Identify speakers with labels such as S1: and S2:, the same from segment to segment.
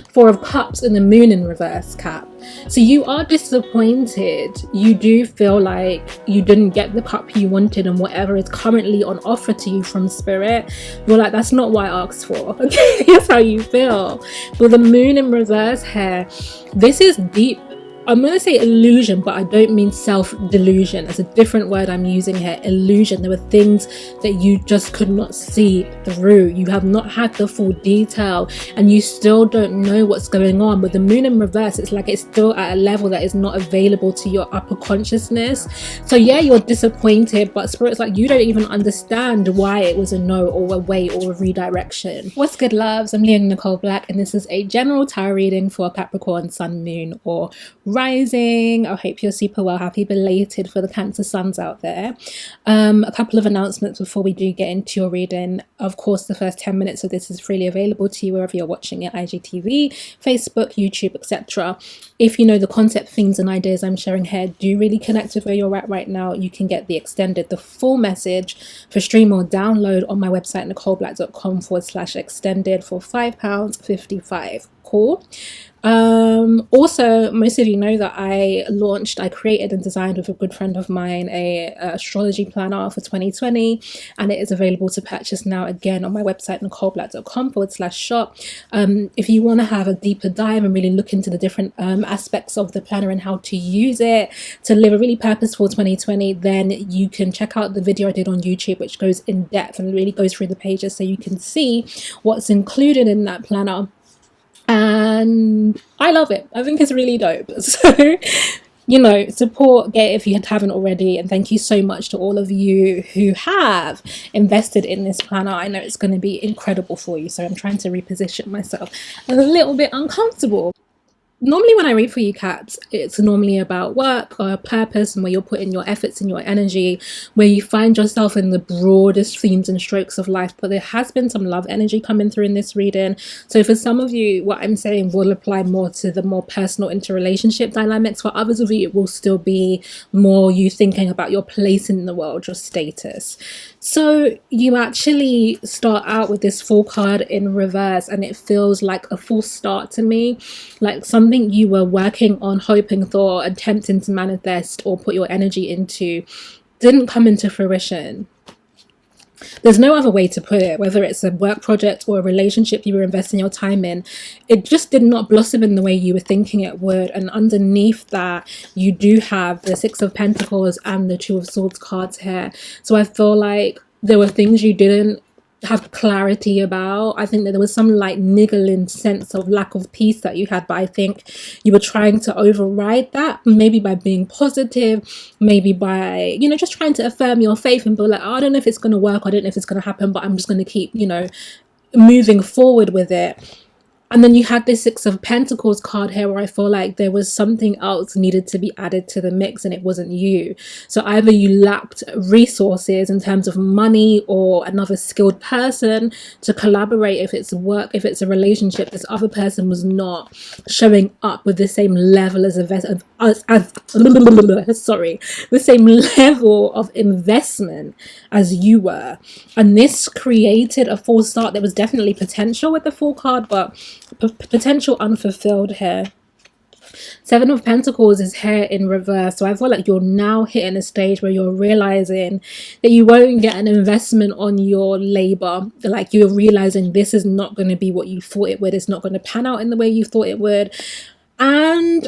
S1: Four of Cups and the Moon in reverse, Cap. So you are disappointed. You do feel like you didn't get the cup you wanted, and whatever is currently on offer to you from Spirit, you're like, that's not what I asked for. Okay, that's how you feel. With the Moon in reverse here, this is deep. I'm going to say illusion, but I don't mean self-delusion. It's a different word I'm using here. Illusion. There were things that you just could not see through. You have not had the full detail, and you still don't know what's going on. With the Moon in reverse, it's like it's still at a level that is not available to your upper consciousness. So yeah, you're disappointed, but Spirit's like, you don't even understand why it was a no or a wait or a redirection. What's good, loves? I'm Leonanicholeblack, and this is a general tarot reading for Capricorn, Sun, Moon, or rising. I hope you're super well. Happy belated for the Cancer suns out there. A couple of announcements before we do get into your reading. Of course, the first 10 minutes of this is freely available to you wherever you're watching it, IGTV, Facebook, YouTube, etc. If you know the concept, themes and ideas I'm sharing here do really connect with where you're at right now, you can get the extended, the full message for stream or download on my website, nicoleblack.com/extended for £5.55. Cool. Also, most of you know that I created and designed with a good friend of mine a astrology planner for 2020, and it is available to purchase now again on my website, nicoleblack.com/shop. If you want to have a deeper dive and really look into the different aspects of the planner and how to use it to live a really purposeful 2020, then you can check out the video I did on YouTube, which goes in depth and really goes through the pages so you can see what's included in that planner. And I love it. I think it's really dope. So, you know, support, get it if you haven't already. And thank you so much to all of you who have invested in this planner. I know it's going to be incredible for you. So I'm trying to reposition myself. I'm a little bit uncomfortable. Normally when I read for you, cats, it's normally about work or purpose and where you're putting your efforts and your energy, where you find yourself in the broadest themes and strokes of life. But there has been some love energy coming through in this reading. So for some of you, what I'm saying will apply more to the more personal interrelationship dynamics. For others of you, it will still be more you thinking about your place in the world, your status. So you actually start out with this Fool card in reverse, and it feels like a full start to me, like something you were working on, hoping for, attempting to manifest or put your energy into didn't come into fruition. There's no other way to put it, whether it's a work project or a relationship you were investing your time in. It just did not blossom in the way you were thinking it would. And underneath that, you do have the Six of Pentacles and the Two of Swords cards here. So I feel like there were things you didn't have clarity about. I think that there was some like niggling sense of lack of peace that you had, but I think you were trying to override that, maybe by being positive, maybe by, you know, just trying to affirm your faith and be like, oh, I don't know if it's going to work, I don't know if it's going to happen, but I'm just going to keep, you know, moving forward with it. And then you had this Six of Pentacles card here where I feel like there was something else needed to be added to the mix and it wasn't you. So either you lacked resources in terms of money or another skilled person to collaborate. If it's work, if it's a relationship, this other person was not showing up with the same level the same level of investment as you were. And this created a false start. There was definitely potential with the Fool card, but potential unfulfilled here. Seven of Pentacles is here in reverse. So I feel like you're now hitting a stage where you're realizing that you won't get an investment on your labor. Like you're realizing this is not going to be what you thought it would. It's not going to pan out in the way you thought it would. And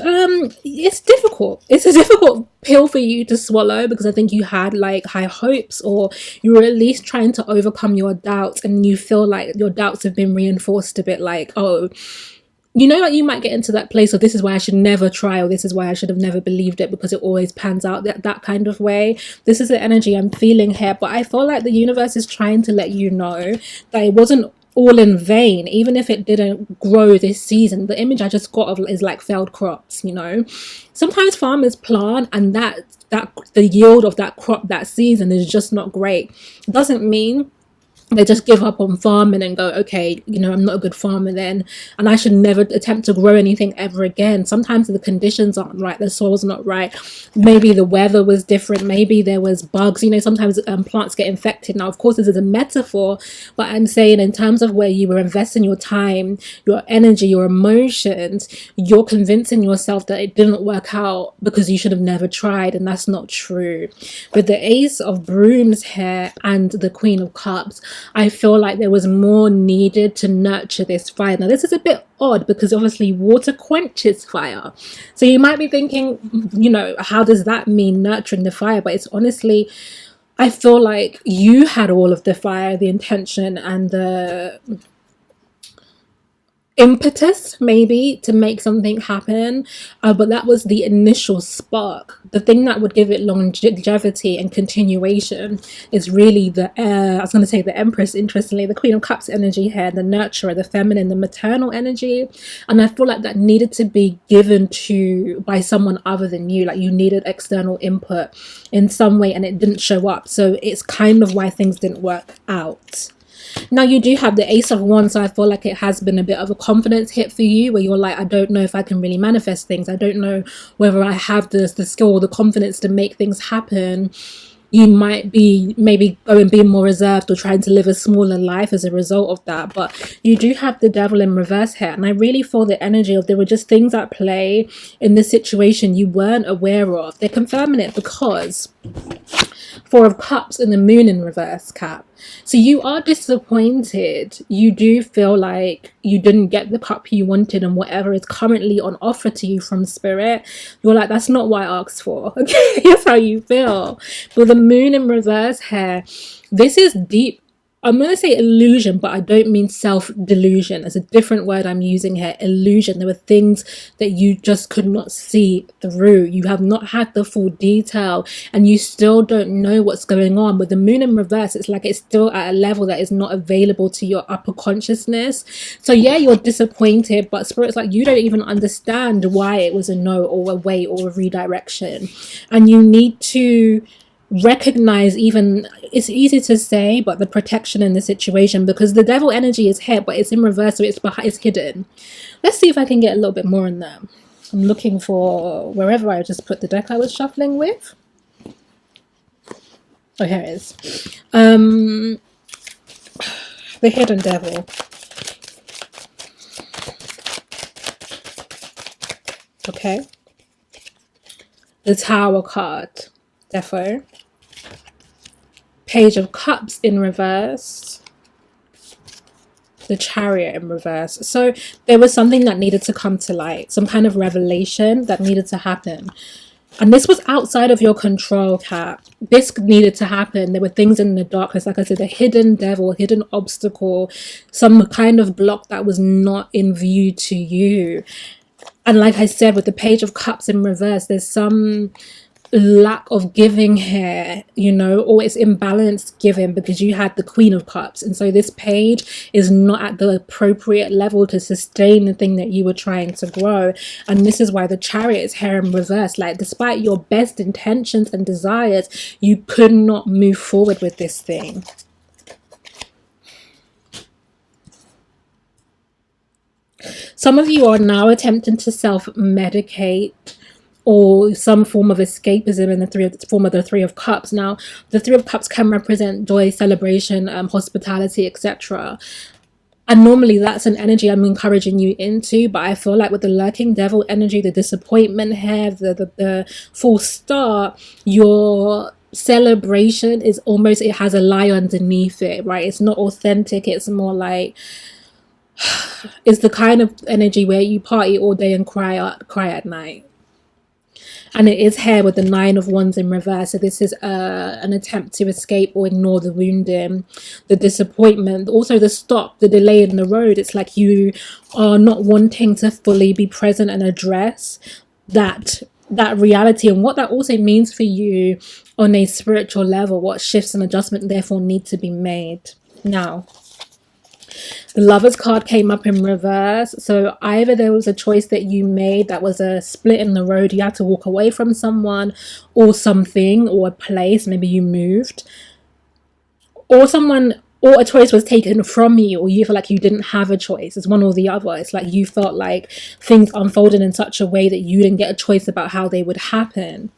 S1: it's difficult. It's a difficult pill for you to swallow, because I think you had like high hopes, or you were at least trying to overcome your doubts, and you feel like your doubts have been reinforced a bit, like, oh, you know, like you might get into that place of this is why I should never try, or this is why I should have never believed it, because it always pans out that kind of way. This is the energy I'm feeling here, but I feel like the universe is trying to let you know that it wasn't all in vain. Even if it didn't grow this season, the image I just got of is like failed crops. You know, sometimes farmers plant and that the yield of that crop that season is just not great. It doesn't mean they just give up on farming and go, okay, you know, I'm not a good farmer then, and I should never attempt to grow anything ever again. Sometimes the conditions aren't right, the soil's not right, maybe the weather was different, maybe there was bugs, you know, sometimes plants get infected. Now of course this is a metaphor, but I'm saying in terms of where you were investing your time, your energy, your emotions, you're convincing yourself that it didn't work out because you should have never tried, and that's not true. With the Ace of Brooms here and the Queen of Cups, I feel like there was more needed to nurture this fire. Now this is a bit odd because obviously water quenches fire, so you might be thinking, you know, how does that mean nurturing the fire? But it's honestly, I feel like you had all of the fire, the intention and the impetus maybe to make something happen, but that was the initial spark. The thing that would give it longevity and continuation is really the I was going to say the Empress, interestingly, the Queen of Cups energy here, the nurturer, the feminine, the maternal energy. And I feel like that needed to be given to by someone other than you, like you needed external input in some way and it didn't show up, so it's kind of why things didn't work out. Now you do have the Ace of Wands, so I feel like it has been a bit of a confidence hit for you where you're like, I don't know if I can really manifest things. I don't know whether I have the skill or the confidence to make things happen. You might be maybe going being more reserved or trying to live a smaller life as a result of that. But you do have the Devil in reverse here, and I really feel the energy of there were just things at play in this situation you weren't aware of. They're confirming it because Four of Cups and the Moon in reverse, Cap. So you are disappointed. You do feel like you didn't get the cup you wanted, and whatever is currently on offer to you from Spirit, you're like, that's not what I asked for. Okay, that's how you feel. But the Moon in reverse here, this is deep. I'm going to say illusion, but I don't mean self-delusion. It's a different word I'm using here. Illusion. There were things that you just could not see through. You have not had the full detail and you still don't know what's going on. With the Moon in reverse, it's like it's still at a level that is not available to your upper consciousness. So yeah, you're disappointed, but Spirit's like, you don't even understand why it was a no or a wait or a redirection. And you need to recognize, even, it's easy to say, but the protection in the situation, because the Devil energy is here, but it's in reverse, so it's hidden. Let's see if I can get a little bit more on that. I'm looking for wherever I just put the deck I was shuffling with. Oh, here it is. The Hidden Devil. Okay. The Tower card. Defo. Page of Cups in reverse. The Chariot in reverse. So there was something that needed to come to light, some kind of revelation that needed to happen, and this was outside of your control, Cat. This needed to happen. There were things in the darkness, like I said, a hidden devil, hidden obstacle, some kind of block that was not in view to you. And like I said, with the Page of Cups in reverse, there's some lack of giving here, you know, or it's imbalanced giving because you had the Queen of Cups, and so this page is not at the appropriate level to sustain the thing that you were trying to grow. And this is why the Chariot is here in reverse. Like, despite your best intentions and desires, you could not move forward with this thing. Some of you are now attempting to self-medicate or some form of escapism in the form of the Three of Cups. Now, the Three of Cups can represent joy, celebration, hospitality, etc. And normally that's an energy I'm encouraging you into, but I feel like with the lurking devil energy, the disappointment here, the false start, your celebration is almost, it has a lie underneath it, right? It's not authentic. It's more like, it's the kind of energy where you party all day and cry at night. And it is here with the Nine of Wands in reverse. So this is an attempt to escape or ignore the wounding, the disappointment, also the stop, the delay in the road. It's like you are not wanting to fully be present and address that reality, and what that also means for you on a spiritual level, what shifts and adjustment therefore need to be made. Now, the Lovers card came up in reverse. So either there was a choice that you made that was a split in the road. You had to walk away from someone or something or a place. Maybe you moved. Or someone or a choice was taken from you, or you feel like you didn't have a choice. It's one or the other. It's like you felt like things unfolded in such a way that you didn't get a choice about how they would happen.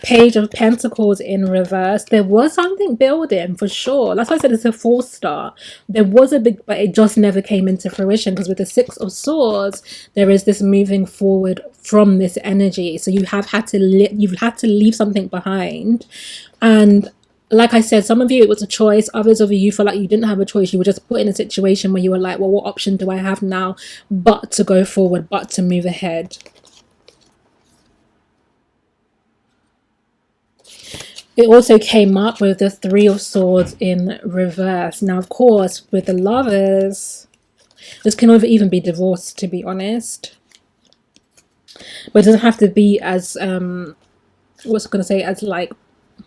S1: Page of Pentacles in reverse. There was something building for sure. That's why I said it's a 4-star. There was a big, but it just never came into fruition, because with the 6 of Swords, there is this moving forward from this energy. So you have had to leave something behind. And like I said, some of you it was a choice. Others of you feel like you didn't have a choice. You were just put in a situation where you were like, well, what option do I have now but to go forward, but to move ahead? It also came up with the 3 of Swords in reverse. Now, of course, with the Lovers, this can even be divorce, to be honest. But it doesn't have to be as, what's I going to say, as like, it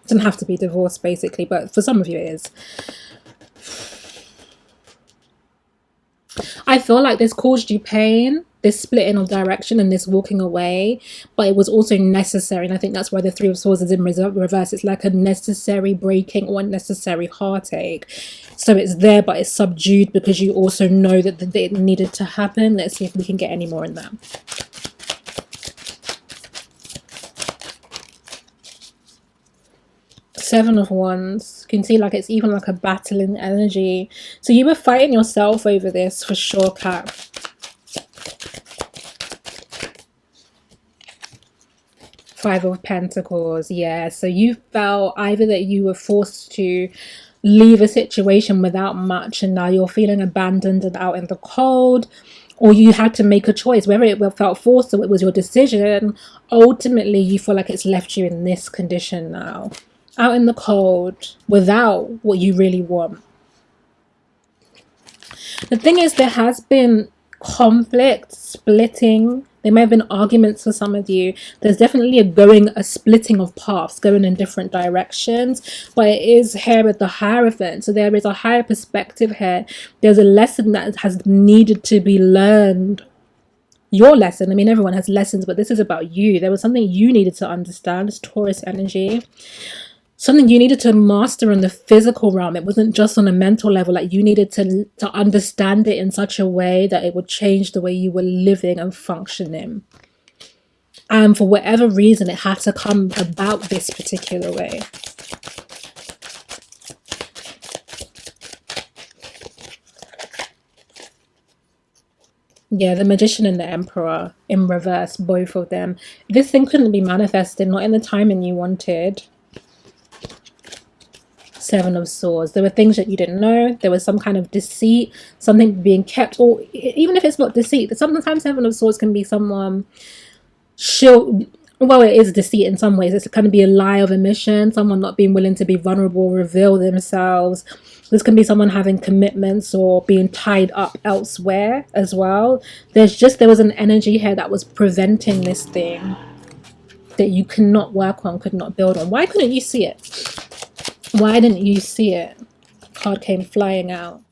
S1: doesn't have to be divorce, basically. But for some of you, it is. I feel like this caused you pain, this splitting of direction and this walking away, but it was also necessary. And I think that's why the 3 of Swords is in reverse. It's like a necessary breaking or unnecessary heartache. So it's there, but it's subdued because you also know that it needed to happen. Let's see if we can get any more in that. Seven of Wands. You can see like it's even like a battling energy. So you were fighting yourself over this for sure, Cap. Five of Pentacles. Yeah, so you felt either that you were forced to leave a situation without much and now you're feeling abandoned and out in the cold, or you had to make a choice, whether it felt forced or it was your decision. Ultimately, you feel like it's left you in this condition now, out in the cold, without what you really want. The thing is, there has been conflict, splitting. There may have been arguments for some of you. There's definitely a splitting of paths, going in different directions. But it is here with the Hierophant. So there is a higher perspective here. There's a lesson that has needed to be learned. Your lesson. I mean, everyone has lessons, but this is about you. There was something you needed to understand. It's Taurus energy. Something you needed to master in the physical realm. It wasn't just on a mental level. Like you needed to understand it in such a way that it would change the way you were living and functioning. And for whatever reason, it had to come about this particular way. Yeah, the Magician and the Emperor in reverse, both of them. This thing couldn't be manifested, not in the timing you wanted. Seven of Swords. There were things that you didn't know. There was some kind of deceit, something being kept, or even if it's not deceit, sometimes Seven of Swords can be someone well, it is deceit in some ways. It's going to be a lie of omission, someone not being willing to be vulnerable, reveal themselves. This can be someone having commitments or being tied up elsewhere as well. There was an energy here that was preventing this thing that you could not work on, could not build on. Why couldn't you see it? Why didn't you see it? Card came flying out.